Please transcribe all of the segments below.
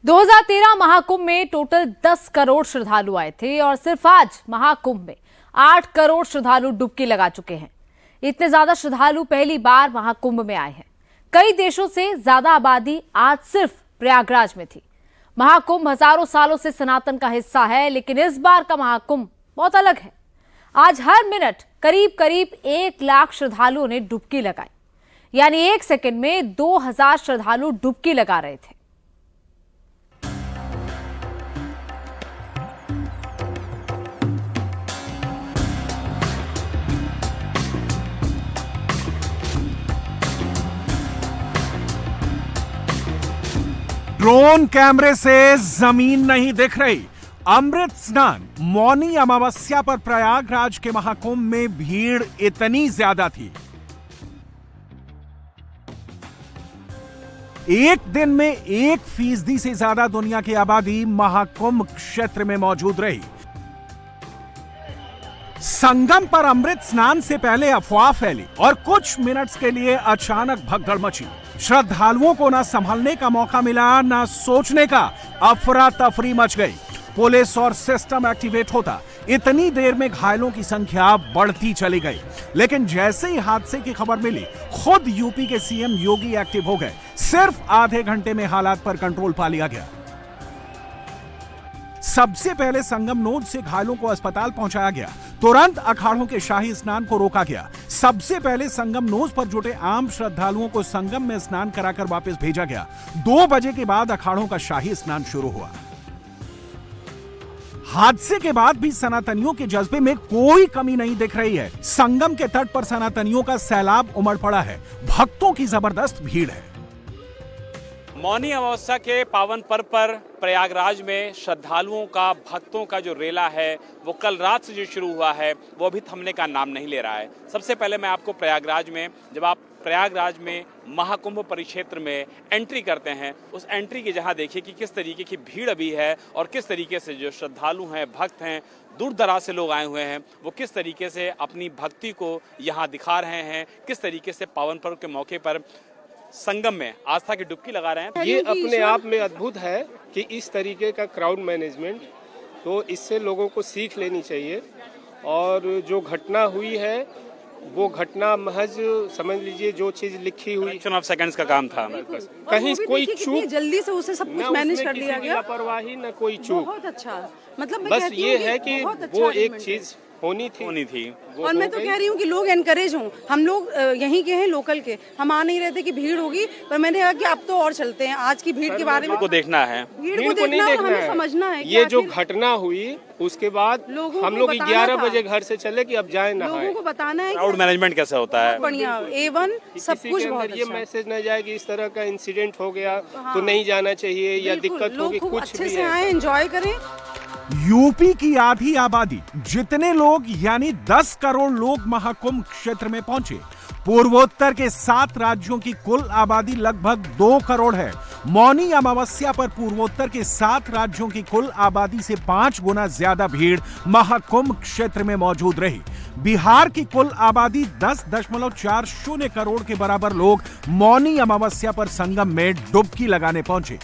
2013 महाकुंभ में टोटल 10 करोड़ श्रद्धालु आए थे और सिर्फ आज महाकुंभ में 8 करोड़ श्रद्धालु डुबकी लगा चुके हैं। इतने ज्यादा श्रद्धालु पहली बार महाकुंभ में आए हैं। कई देशों से ज्यादा आबादी आज सिर्फ प्रयागराज में थी। महाकुंभ हजारों सालों से सनातन का हिस्सा है, लेकिन इस बार का महाकुंभ बहुत अलग है। आज हर मिनट करीब करीब 1 लाख श्रद्धालुओं ने डुबकी लगाई, यानी 1 सेकंड में 2000 श्रद्धालु डुबकी लगा रहे थे। ड्रोन कैमरे से जमीन नहीं दिख रही। अमृत स्नान मौनी अमावस्या पर प्रयागराज के महाकुंभ में भीड़ इतनी ज्यादा थी। एक दिन में 1% से ज्यादा दुनिया की आबादी महाकुंभ क्षेत्र में मौजूद रही। संगम पर अमृत स्नान से पहले अफवाह फैली और कुछ मिनट्स के लिए अचानक भगदड़ मची। श्रद्धालुओं को ना संभलने का मौका मिला, ना सोचने का। अफरा तफरी मच गई। पुलिस और सिस्टम एक्टिवेट होता। इतनी देर में घायलों की संख्या बढ़ती चली गई। लेकिन जैसे ही हादसे की खबर मिली, खुद यूपी के सीएम योगी एक्टिव हो गए। सिर्फ आधे घंटे में हालात पर कंट्रोल पा लिया गया। सबसे पहले संगम नोड से घायलों को अस्पताल पहुंचाया गया। तुरंत अखाड़ों के शाही स्नान को रोका गया। सबसे पहले संगम नोड पर जुटे आम श्रद्धालुओं को संगम में स्नान कराकर वापस भेजा गया। 2 बजे के बाद अखाड़ों का शाही स्नान शुरू हुआ। हादसे के बाद भी सनातनियों के जज्बे में कोई कमी नहीं दिख रही है। संगम के तट पर सनातनियों का सैलाब उमड़ पड़ा है। भक्तों की जबरदस्त भीड़ है। मौनी अमावस्या के पावन पर्व पर प्रयागराज में श्रद्धालुओं का, भक्तों का जो रेला है वो कल रात से जो शुरू हुआ है वो अभी थमने का नाम नहीं ले रहा है। सबसे पहले मैं आपको प्रयागराज में, जब आप प्रयागराज में महाकुंभ परिक्षेत्र में एंट्री करते हैं, उस एंट्री की जहां देखिए कि किस तरीके की भीड़ अभी है और किस तरीके से जो श्रद्धालु हैं, भक्त हैं, दूर दराज से लोग आए हुए हैं, वो किस तरीके से अपनी भक्ति को यहाँ दिखा रहे हैं, किस तरीके से पावन पर्व के मौके पर संगम में आस्था की डुबकी लगा रहे हैं। ये अपने आप में अद्भुत है कि इस तरीके का क्राउड मैनेजमेंट, तो इससे लोगों को सीख लेनी चाहिए। और जो घटना हुई है वो घटना महज समझ लीजिए जो चीज लिखी हुई फ्रैक्शन ऑफ सेकंड्स का काम था। कहीं कोई चूक, जल्दी से उसे सब कुछ मैनेज कर लिया गया। लापरवाही न कोई चूक। बहुत अच्छा, मतलब बस ये है कि वो एक चीज होनी थी। और मैं तो कह रही हूँ कि लोग एनकरेज हों। हम लोग यहीं के हैं, लोकल के, हम आ नहीं रहे थे कि भीड़ होगी, पर मैंने कहा कि अब तो और चलते हैं। आज की भीड़ के बारे में को देखना है, भीड़ को नहीं देखना है, समझना है। ये जो घटना हुई उसके बाद हम लोग 11 बजे घर से चले कि अब जाए नहाए। लोगों को बताना है क्राउड मैनेजमेंट कैसे होता है। बढ़िया, A1 सब कुछ बहुत ये मैसेज न जाए कि इस तरह का इंसिडेंट हो गया तो नहीं जाना चाहिए या दिक्कत होगी, कुछ अच्छे से आए, एंजॉय करें। यूपी की आधी आबादी, जितने लोग यानी 10 करोड़ लोग महाकुंभ क्षेत्र में पहुंचे। पूर्वोत्तर के 7 राज्यों की कुल आबादी लगभग 2 करोड़ है। मौनी अमावस्या पर पूर्वोत्तर के 7 राज्यों की कुल आबादी से 5 गुना ज्यादा भीड़ महाकुंभ क्षेत्र में मौजूद रही। बिहार की कुल आबादी 10.40 करोड़ के बराबर लोग मौनी अमावस्या पर संगम में डुबकी लगाने पहुंचे।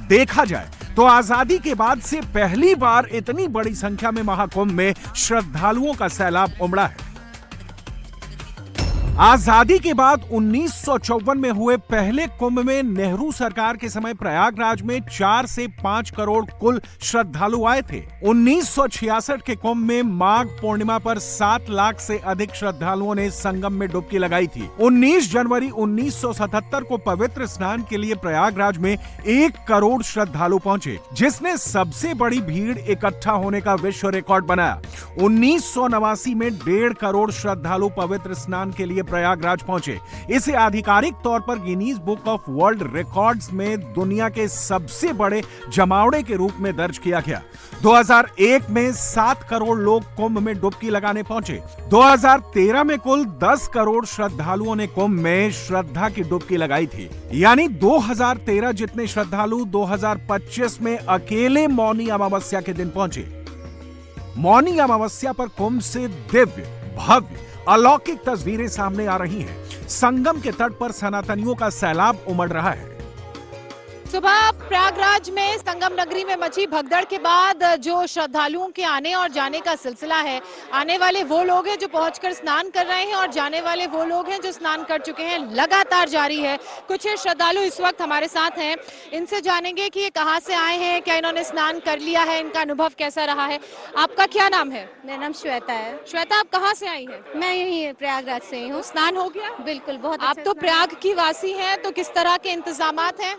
देखा जाए तो आजादी के बाद से पहली बार इतनी बड़ी संख्या में महाकुंभ में श्रद्धालुओं का सैलाब उमड़ा है। आजादी के बाद 1954 में हुए पहले कुंभ में नेहरू सरकार के समय प्रयागराज में 4 से 5 करोड़ कुल श्रद्धालु आए थे। 1966 के कुंभ में माघ पूर्णिमा पर 7 लाख से अधिक श्रद्धालुओं ने संगम में डुबकी लगाई थी। 19 जनवरी 1977 को पवित्र स्नान के लिए प्रयागराज में 1 करोड़ श्रद्धालु पहुंचे, जिसने सबसे बड़ी भीड़ इकट्ठा होने का विश्व रिकॉर्ड बनाया। 1989 में 1.5 करोड़ श्रद्धालु पवित्र स्नान के लिए प्रयागराज पहुंचे। इसे आधिकारिक तौर पर Guinness book of world records में दुनिया के सबसे बड़े जमावड़े के रूप में दर्ज किया गया। 2001 में 7 करोड़ लोग कुंभ में डुबकी लगाने पहुंचे। 2013 में कुल 10 करोड़ श्रद्धालुओं ने कुंभ में श्रद्धा की डुबकी लगाई थी। यानी 2013 जितने श्रद्धालु 2025 में अकेले मौनी अमावस्या के दिन पहुंचे। मौनी अमावस्या पर कुंभ से दिव्य, भव्य, अलौकिक तस्वीरें सामने आ रही हैं। संगम के तट पर सनातनियों का सैलाब उमड़ रहा है। सुबह प्रयागराज में संगम नगरी में मची भगदड़ के बाद जो श्रद्धालुओं के आने और जाने का सिलसिला है, आने वाले वो लोग हैं जो पहुंचकर स्नान कर रहे हैं और जाने वाले वो लोग हैं जो स्नान कर चुके हैं, लगातार जारी है। कुछ श्रद्धालु इस वक्त हमारे साथ हैं, इनसे जानेंगे कि ये कहां से आए हैं, क्या इन्होंने स्नान कर लिया है, इनका अनुभव कैसा रहा है। आपका क्या नाम है? मेरा नाम श्वेता है। श्वेता, आप कहाँ से आई हैं? मैं यही प्रयागराज से ही हूँ। स्नान हो गया? बिल्कुल, बहुत आप अच्छा तो स्नान। प्रयाग की वासी हैं, तो किस तरह के इंतजामात हैं?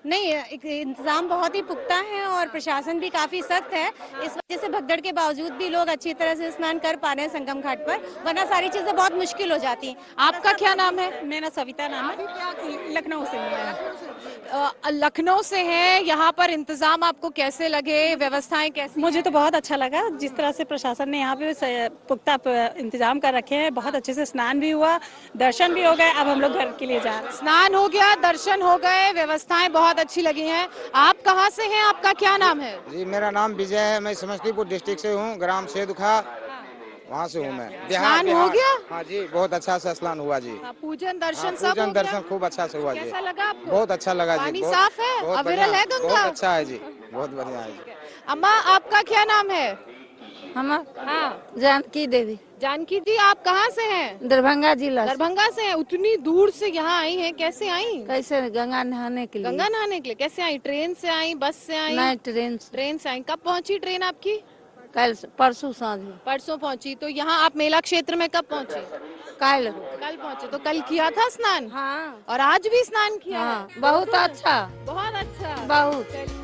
नहीं, इंतजाम बहुत ही पुख्ता है और प्रशासन भी काफी सख्त है। इस वजह से भगदड़ के बावजूद भी लोग अच्छी तरह से स्नान कर पा रहे हैं संगम घाट पर, वरना सारी चीजें बहुत मुश्किल हो जाती। आपका क्या नाम है? मेरा सविता नाम है, लखनऊ से हूँ मैं। लखनऊ से हैं। यहाँ पर इंतजाम आपको कैसे लगे, व्यवस्थाएं कैसी? मुझे तो बहुत अच्छा लगा, जिस तरह से प्रशासन ने यहाँ पे पुख्ता इंतजाम कर रखे हैं। बहुत अच्छे से स्नान भी हुआ, दर्शन भी हो गए। अब हम लोग घर के लिए जा रहे हैं। स्नान हो गया, दर्शन हो गए, व्यवस्थाएं बहुत अच्छी लगी हैं। आप कहाँ से हैं? आपका क्या नाम है? जी, मेरा नाम विजय है। मैं समस्तीपुर डिस्ट्रिक्ट से हूँ, ग्राम सेदुखा, वहाँ से हूँ मैं। स्नान हो गया? हाँ जी, बहुत अच्छा से स्नान हुआ जी। पूजन दर्शन हाँ, सब हो पूजन गया? दर्शन खूब अच्छा से हुआ जी। कैसा लगा आपको? बहुत अच्छा लगा जी। पानी साफ है? बहुत अविरल बढ़िया, है गंगा? बहुत अच्छा है जी, बहुत बढ़िया है जी। अम्मा, आपका क्या नाम है? हम हाँ, जानकी देवी, जानकी जी, आप कहाँ से हैं? दरभंगा जिला से। दरभंगा से हैं। उतनी दूर से यहाँ आई हैं, कैसे आई? कैसे? गंगा नहाने के लिए। गंगा नहाने के लिए कैसे आई? ट्रेन से आई, बस से आई? नहीं, ट्रेन से। ट्रेन से आई। कब पहुंची ट्रेन आपकी? कल परसों सांझ में। परसों पहुंची। तो यहाँ आप मेला क्षेत्र में कब पहुंचे? कल। कल पहुंचे। तो कल किया था स्नान? हाँ और आज भी स्नान किया हाँ, है? बहुत अच्छा, बहुत अच्छा। बहुत।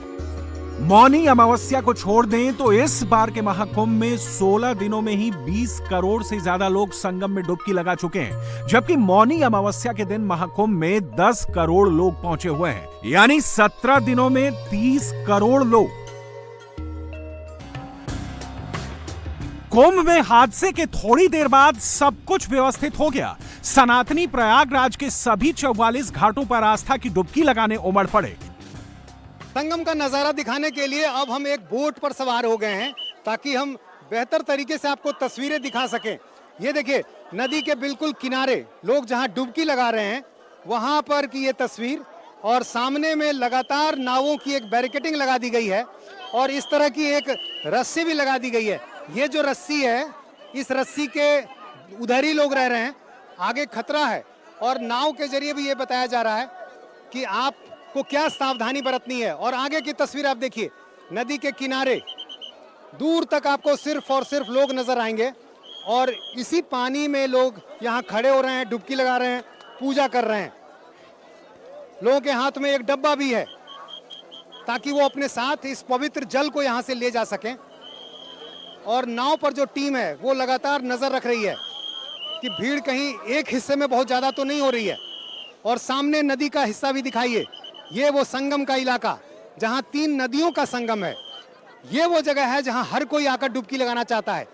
मौनी अमावस्या को छोड़ दें तो इस बार के महाकुंभ में 16 दिनों में ही 20 करोड़ से ज्यादा लोग संगम में डुबकी लगा चुके हैं, जबकि मौनी अमावस्या के दिन महाकुंभ में 10 करोड़ लोग पहुंचे हुए हैं, यानी 17 दिनों में 30 करोड़ लोग। कुंभ में हादसे के थोड़ी देर बाद सब कुछ व्यवस्थित हो गया। सनातनी प्रयागराज के सभी 44 घाटों पर आस्था की डुबकी लगाने उमड़ पड़े। संगम का नज़ारा दिखाने के लिए अब हम एक बोट पर सवार हो गए हैं, ताकि हम बेहतर तरीके से आपको तस्वीरें दिखा सकें। ये देखिए, नदी के बिल्कुल किनारे लोग जहां डुबकी लगा रहे हैं, वहां पर की ये तस्वीर, और सामने में लगातार नावों की एक बैरिकेडिंग लगा दी गई है और इस तरह की एक रस्सी भी लगा दी गई है। ये जो रस्सी है, इस रस्सी के उधर ही लोग रह रहे हैं, आगे खतरा है। और नाव के जरिए भी ये बताया जा रहा है कि आप को क्या सावधानी बरतनी है। और आगे की तस्वीर आप देखिए, नदी के किनारे दूर तक आपको सिर्फ और सिर्फ लोग नजर आएंगे और इसी पानी में लोग यहाँ खड़े हो रहे हैं, डुबकी लगा रहे हैं, पूजा कर रहे हैं। लोगों के हाथ में एक डब्बा भी है ताकि वो अपने साथ इस पवित्र जल को यहाँ से ले जा सकें। और नाव पर जो टीम है वो लगातार नजर रख रही है कि भीड़ कहीं एक हिस्से में बहुत ज्यादा तो नहीं हो रही है। और सामने नदी का हिस्सा भी दिखाइए, ये वो संगम का इलाका जहां 3 नदियों का संगम है। ये वो जगह है जहां हर कोई आकर डुबकी लगाना चाहता है।